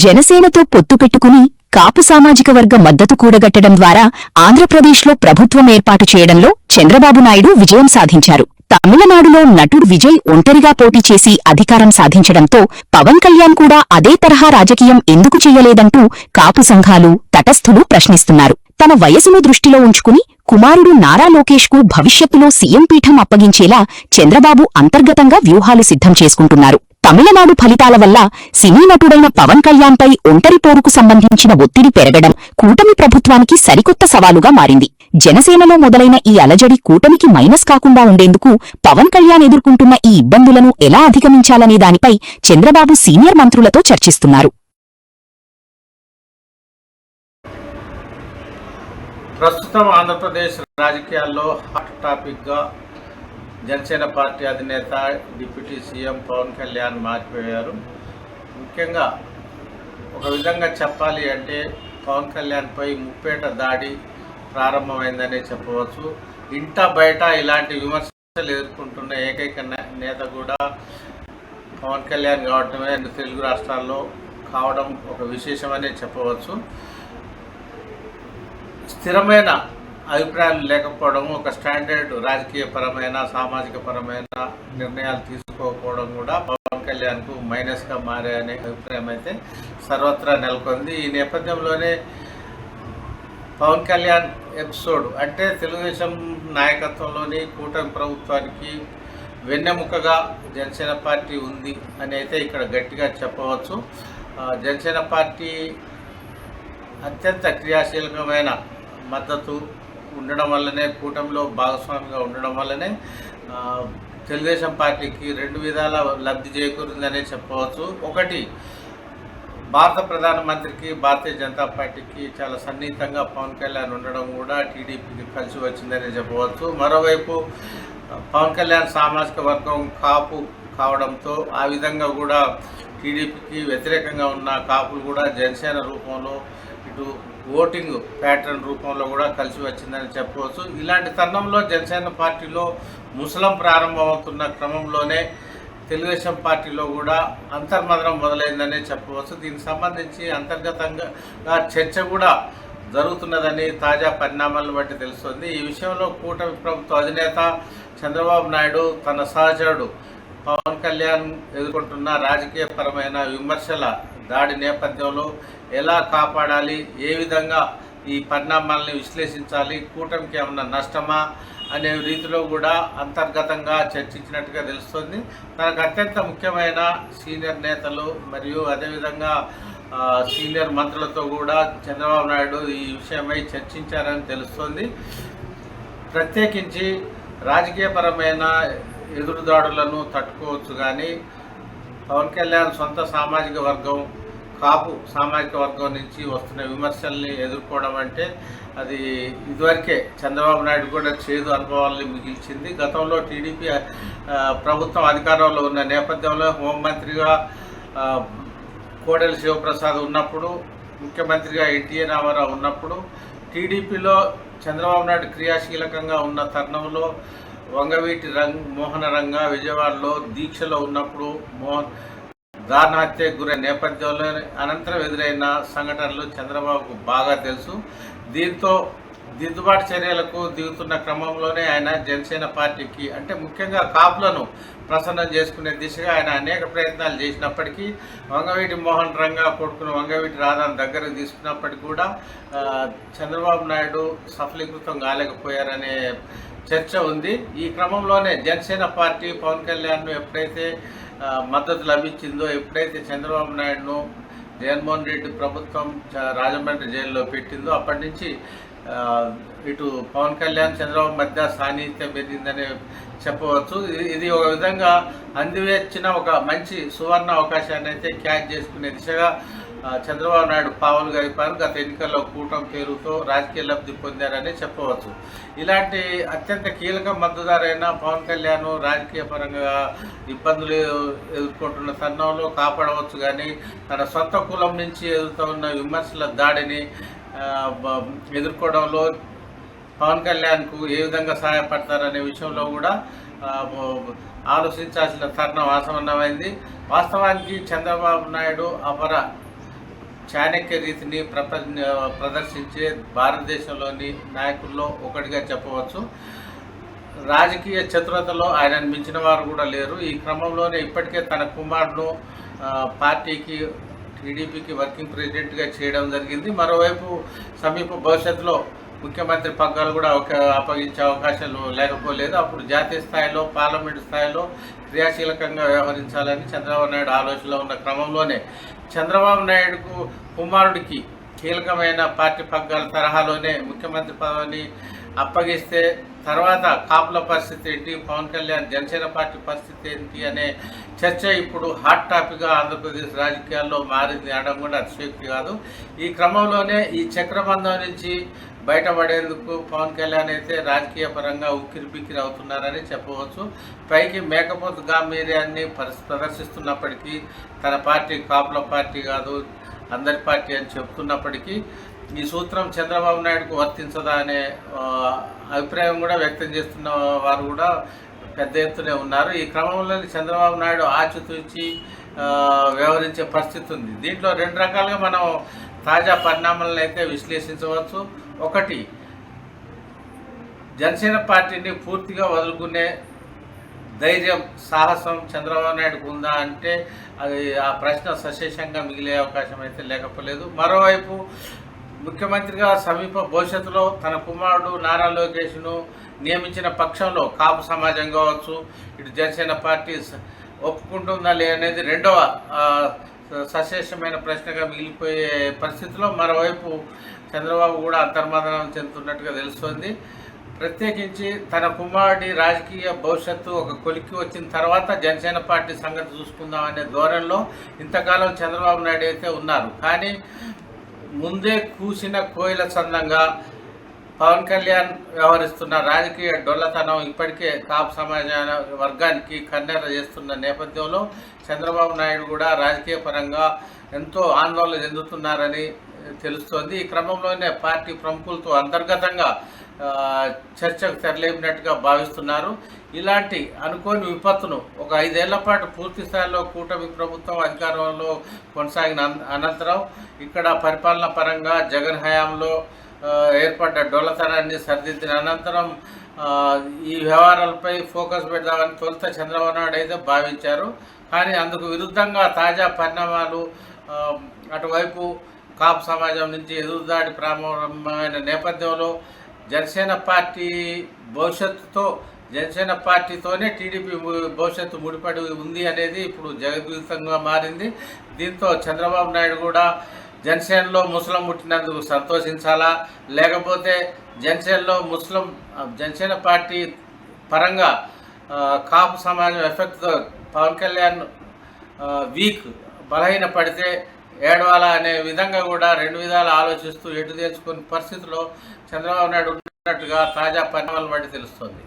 జనసేనతో పొత్తు పెట్టుకుని కాపు సామాజిక వర్గ మద్దతు కూడగట్టడం ద్వారా ఆంధ్రప్రదేశ్లో ప్రభుత్వం ఏర్పాటు చేయడంలో చంద్రబాబు నాయుడు విజయం సాధించారు. తమిళనాడులో నటుడు విజయ్ ఒంటరిగా పోటీ చేసి అధికారం సాధించడంతో పవన్ కళ్యాణ్ కూడా అదే తరహా రాజకీయం ఎందుకు చెయ్యలేదంటూ కాపు సంఘాలు, తటస్థులు ప్రశ్నిస్తున్నారు. తన వయసును దృష్టిలో ఉంచుకుని కుమారుడు నారా లోకేష్కు భవిష్యత్తులో సీఎం పీఠం అప్పగించేలా చంద్రబాబు అంతర్గతంగా వ్యూహాలు సిద్ధం చేసుకుంటున్నారు. తమిళనాడు ఫలితాల వల్ల సినీ నటుడైన పవన్ కళ్యాణ్పై ఒంటరి పోరుకు సంబంధించిన ఒత్తిడి పెరగడం కూటమి ప్రభుత్వానికి సరికొత్త సవాలుగా మారింది. జనసేనలో మొదలైన ఈ అలజడి కూటమికి మైనస్ కాకుండా ఉండేందుకు పవన్ కళ్యాణ్ ఎదుర్కొంటున్న ఈ ఇబ్బందులను ఎలా అధిగమించాలనే దానిపై చంద్రబాబు సీనియర్ మంత్రులతో చర్చిస్తున్నారు. ప్రస్తుతం ఆంధ్రప్రదేశ్ రాజకీయాల్లో హాట్ టాపిక్గా జనసేన పార్టీ అధినేత డిప్యూటీ సీఎం పవన్ కళ్యాణ్ మారిపోయారు. ముఖ్యంగా ఒక విధంగా చెప్పాలి అంటే పవన్ కళ్యాణ్పై ముప్పేట దాడి ప్రారంభమైందనే చెప్పవచ్చు. ఇంట బయట ఇలాంటి విమర్శలు ఎదుర్కొంటున్న ఏకైక నేత కూడా పవన్ కళ్యాణ్ కావడమే తెలుగు రాష్ట్రాల్లో కావడం ఒక విశేషమనే చెప్పవచ్చు. స్థిరమైన అభిప్రాయాలు లేకపోవడం, ఒక స్టాండర్డ్ రాజకీయపరమైన సామాజిక పరమైన నిర్ణయాలు తీసుకోకపోవడం కూడా పవన్ కళ్యాణ్కు మైనస్గా మారే అభిప్రాయం అయితే సర్వత్రా నెలకొంది. ఈ నేపథ్యంలోనే పవన్ కళ్యాణ్ ఎపిసోడ్ అంటే తెలుగుదేశం నాయకత్వంలోని కూటమి ప్రభుత్వానికి వెన్నెముకగా జనసేన పార్టీ ఉంది అని అయితే ఇక్కడ గట్టిగా చెప్పవచ్చు. జనసేన పార్టీ అత్యంత క్రియాశీలకమైన మద్దతు ఉండడం వల్లనే, కూటమిలో భాగస్వామిగా ఉండడం వల్లనే తెలుగుదేశం పార్టీకి రెండు విధాల లబ్ధి చేకూరిందనే చెప్పవచ్చు. ఒకటి, భారత ప్రధానమంత్రికి భారతీయ జనతా పార్టీకి చాలా సన్నిహితంగా పవన్ కళ్యాణ్ ఉండడం కూడా టీడీపీకి కలిసి వచ్చిందని చెప్పవచ్చు. మరోవైపు పవన్ కళ్యాణ్ సామాజిక వర్గం కాపు కావడంతో ఆ విధంగా కూడా టీడీపీకి వ్యతిరేకంగా ఉన్న కాపులు కూడా జనసేన రూపంలో ఇటు ఓటింగ్ ప్యాటర్న్ రూపంలో కూడా కలిసి వచ్చిందని చెప్పవచ్చు. ఇలాంటి తరుణంలో జనసేన పార్టీలో ముసలం ప్రారంభమవుతున్న క్రమంలోనే తెలుగుదేశం పార్టీలో కూడా అంతర్మదనం మొదలైందని చెప్పవచ్చు. దీనికి సంబంధించి అంతర్గతంగా చర్చ కూడా జరుగుతున్నదని తాజా పరిణామాలను బట్టి తెలుస్తుంది. ఈ విషయంలో కూటమి ప్రభుత్వ అధినేత చంద్రబాబు నాయుడు తన సహచరుడు పవన్ కళ్యాణ్ ఎదుర్కొంటున్న రాజకీయపరమైన విమర్శల దాడి నేపథ్యంలో ఎలా కాపాడాలి, ఏ విధంగా ఈ పరిణామాలని విశ్లేషించాలి, కూటమికి ఏమన్నా నష్టమా అనే రీతిలో కూడా అంతర్గతంగా చర్చించినట్టుగా తెలుస్తుంది. తనకు అత్యంత ముఖ్యమైన సీనియర్ నేతలు మరియు అదేవిధంగా సీనియర్ మంత్రులతో కూడా చంద్రబాబు నాయుడు ఈ విషయమై చర్చించారని తెలుస్తుంది. ప్రత్యేకించి రాజకీయపరమైన ఎదురుదాడులను తట్టుకోవచ్చు, కానీ పవన్ కళ్యాణ్ సొంత సామాజిక వర్గం కాపు సామాజిక వర్గం నుంచి వస్తున్న విమర్శల్ని ఎదుర్కోవడం అంటే అది ఇదివరకే చంద్రబాబు నాయుడు కూడా చేదు అనుభవాల్ని మిగిల్చింది. గతంలో టీడీపీ ప్రభుత్వం అధికారంలో ఉన్న నేపథ్యంలో హోంమంత్రిగా కోడెల శివప్రసాద్ ఉన్నప్పుడు, ముఖ్యమంత్రిగా ఎన్టీ రామారావు ఉన్నప్పుడు టీడీపీలో చంద్రబాబు నాయుడు క్రియాశీలకంగా ఉన్న తరుణంలో వంగవీటి మోహన రంగ విజయవాడలో దీక్షలో ఉన్నప్పుడు దారుణ హత్యకు గురైన నేపథ్యంలో అనంతరం ఎదురైన సంఘటనలు చంద్రబాబుకు బాగా తెలుసు. దీంతో దిద్దుబాటు చర్యలకు దిగుతున్న క్రమంలోనే ఆయన జనసేన పార్టీకి అంటే ముఖ్యంగా కాపులను ప్రసన్నం చేసుకునే దిశగా ఆయన అనేక ప్రయత్నాలు చేసినప్పటికీ వంగవీటి మోహన్ రంగా కొడుకున్న వంగవీటి రాధాను దగ్గరకు తీసుకున్నప్పటికీ కూడా చంద్రబాబు నాయుడు సఫలీకృతం కాలేకపోయారనే చర్చ ఉంది. ఈ క్రమంలోనే జనసేన పార్టీ పవన్ కళ్యాణ్ను ఎప్పుడైతే మద్దతు లభించిందో, ఎప్పుడైతే చంద్రబాబు నాయుడును జగన్మోహన్ రెడ్డి ప్రభుత్వం రాజమండ్రి జైల్లో పెట్టిందో అప్పటి నుంచి ఇటు పవన్ కళ్యాణ్ చంద్రబాబు మధ్య సాన్నిహిత్యం పెరిగిందని చెప్పవచ్చు. ఇది ఒక విధంగా అందివేసిన ఒక మంచి సువర్ణ అవకాశాన్ని అయితే క్యాచ్ చేసుకునే దిశగా చంద్రబాబు నాయుడు పావులుగా అయిపోయారు. గత ఎన్నికల్లో కూటమి పేరుతో రాజకీయ లబ్ధి పొందారని చెప్పవచ్చు. ఇలాంటి అత్యంత కీలక మద్దతుదారైన పవన్ కళ్యాణ్ రాజకీయ పరంగా ఇబ్బందులు ఎదుర్కొంటున్న తరుణంలో కాపాడవచ్చు, కానీ తన సొంత కులం నుంచి ఎదుర్కొన్న విమర్శల దాడిని ఎదుర్కోవడంలో పవన్ కళ్యాణ్కు ఏ విధంగా సహాయపడతారనే విషయంలో కూడా ఆలోచించాల్సిన తరుణం ఆసన్నమైంది. వాస్తవానికి చంద్రబాబు నాయుడు అపర చాణక్య రీతిని ప్రదర్శించే భారతదేశంలోని నాయకుల్లో ఒకటిగా చెప్పవచ్చు. రాజకీయ చతురతలో ఆయనను మించిన వారు కూడా లేరు. ఈ క్రమంలోనే ఇప్పటికే తన కుమారుడు పార్టీకి టీడీపీకి వర్కింగ్ ప్రెసిడెంట్గా చేయడం జరిగింది. మరోవైపు సమీప భవిష్యత్తులో ముఖ్యమంత్రి పగ్గాలు కూడా అప్పగించే అవకాశాలు లేకపోలేదు. అప్పుడు జాతీయ స్థాయిలో పార్లమెంటు స్థాయిలో క్రియాశీలకంగా వ్యవహరించాలని చంద్రబాబు నాయుడు ఆలోచనలో ఉన్న క్రమంలోనే చంద్రబాబు నాయుడుకు కుమారుడికి కీలకమైన పార్టీ పగ్గాల తరహాలోనే ముఖ్యమంత్రి పదవిని అప్పగిస్తే తర్వాత కాపుల పరిస్థితి ఏంటి, పవన్ కళ్యాణ్ జనసేన పార్టీ పరిస్థితి ఏంటి అనే చర్చ ఇప్పుడు హాట్ టాపిక్గా ఆంధ్రప్రదేశ్ రాజకీయాల్లో మారింది అనడం కూడా అతిశయోక్తి కాదు. ఈ క్రమంలోనే ఈ చక్రబంధం నుంచి బయటపడేందుకు పవన్ కళ్యాణ్ అయితే రాజకీయ పరంగా ఉక్కిరిబిక్కిరి అవుతున్నారని చెప్పవచ్చు. పైకి మేకపోతు గాంభీర్యాన్ని ప్రదర్శిస్తున్నప్పటికీ తన పార్టీ కాపుల పార్టీ కాదు అందరి పార్టీ అని చెప్తున్నప్పటికీ ఈ సూత్రం చంద్రబాబు నాయుడుకు వర్తించదా అనే అభిప్రాయం కూడా వ్యక్తం చేస్తున్న వారు కూడా పెద్ద ఎత్తునే ఉన్నారు. ఈ క్రమంలో చంద్రబాబు నాయుడు ఆచితూచి వ్యవహరించే పరిస్థితి ఉంది. దీంట్లో రెండు రకాలుగా మనం తాజా పరిణామాలను అయితే విశ్లేషించవచ్చు. ఒకటి, జనసేన పార్టీని పూర్తిగా వదులుకునే ధైర్యం సాహసం చంద్రబాబు నాయుడుకు ఉందా అంటే అది ఆ ప్రశ్న సశేషంగా మిగిలే అవకాశం అయితే లేకపోలేదు. మరోవైపు ముఖ్యమంత్రిగా సమీప భవిష్యత్తులో తన కుమారుడు నారా లోకేష్ను నియమించిన పక్షంలో కాపు సమాజం కావచ్చు, ఇటు జనసేన పార్టీ ఒప్పుకుంటుందా లేదనేది రెండవ సశేషమైన ప్రశ్నగా మిగిలిపోయే పరిస్థితిలో మరోవైపు చంద్రబాబు కూడా అంతర్మదనం చెందుతున్నట్టుగా తెలుస్తోంది. ప్రత్యేకించి తన కుమారుడి రాజకీయ భవిష్యత్తు ఒక కొలిక్కి వచ్చిన తర్వాత జనసేన పార్టీ సంగతి చూసుకుందాం అనే ధోరణిలో ఇంతకాలం చంద్రబాబు నాయుడు అయితే ఉన్నారు. కానీ ముందే కూసిన కోయిల చందంగా పవన్ కళ్యాణ్ వ్యవహరిస్తున్న రాజకీయ డొల్లతనం ఇప్పటికే కాపు సమాజ వర్గానికి కన్నెర చేస్తున్న నేపథ్యంలో చంద్రబాబు నాయుడు కూడా రాజకీయ పరంగా ఎంతో ఆందోళన చెందుతున్నారని తెలుస్తోంది. ఈ క్రమంలోనే పార్టీ ప్రముఖులతో అంతర్గతంగా చర్చకు తెరలేపినట్టుగా భావిస్తున్నారు. ఇలాంటి అనుకోని విపత్తును ఒక 5 ఏళ్ల పాటు పూర్తి స్థాయిలో కూటమి ప్రభుత్వం అధికారంలో కొనసాగిన అనంతరం ఇక్కడ పరిపాలన పరంగా జగన్ హయాంలో ఏర్పడ్డ డొల్లతనాన్ని సరిదిద్దిన అనంతరం ఈ వ్యవహారాలపై ఫోకస్ పెడదామని తొలుత చంద్రబాబు నాయుడు అయితే భావించారు. కానీ అందుకు విరుద్ధంగా తాజా పరిణామాలు అటువైపు కాపు సమాజం నుంచి ఎదురుదాడి ప్రారంభమైన నేపథ్యంలో జనసేన పార్టీ భవిష్యత్తుతో జనసేన పార్టీతోనే టీడీపీ భవిష్యత్తు ముడిపడి ఉంది అనేది ఇప్పుడు జగద్వితంగా మారింది. దీంతో చంద్రబాబు నాయుడు కూడా జనసేనలో ముస్లిం పుట్టినందుకు సంతోషించాలా, లేకపోతే జనసేన పార్టీ పరంగా కాపు సమాజం ఎఫెక్ట్తో పవన్ కళ్యాణ్ వీక్ బలహీన పడితే ఏడవాలా అనే విధంగా కూడా రెండు విధాలు ఆలోచిస్తూ ఎటు తెచ్చుకునే పరిస్థితిలో చంద్రబాబు నాయుడు ఉన్నట్టుగా తాజా పరిణామాలను బట్టి తెలుస్తోంది.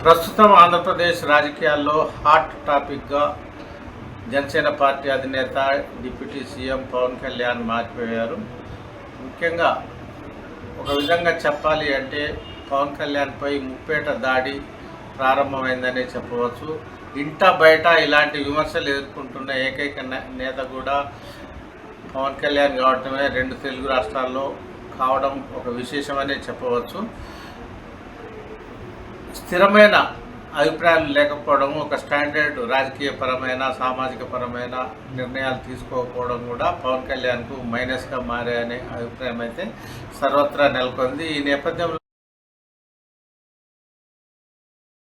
ప్రస్తుతం ఆంధ్రప్రదేశ్ రాజకీయాల్లో హాట్ టాపిక్గా జనసేన పార్టీ అధినేత డిప్యూటీ సీఎం పవన్ కళ్యాణ్ మారిపోయారు. ముఖ్యంగా ఒక విధంగా చెప్పాలి అంటే పవన్ కళ్యాణ్పై ముప్పేట దాడి ప్రారంభమైందనే చెప్పవచ్చు. ఇంట బయట ఇలాంటి విమర్శలు ఎదుర్కొంటున్న ఏకైక నేత కూడా పవన్ కళ్యాణ్ కావటమే 2 తెలుగు రాష్ట్రాల్లో కావడం ఒక విశేషమనే చెప్పవచ్చు. స్థిరమైన అభిప్రాయాలు లేకపోవడం, ఒక స్టాండర్డ్ రాజకీయ పరమైన సామాజిక పరమైన నిర్ణయాలు తీసుకోకపోవడం కూడా పవన్ కళ్యాణ్కు మైనస్గా మారే అనే అభిప్రాయం అయితే సర్వత్రా నెలకొంది. ఈ నేపథ్యంలో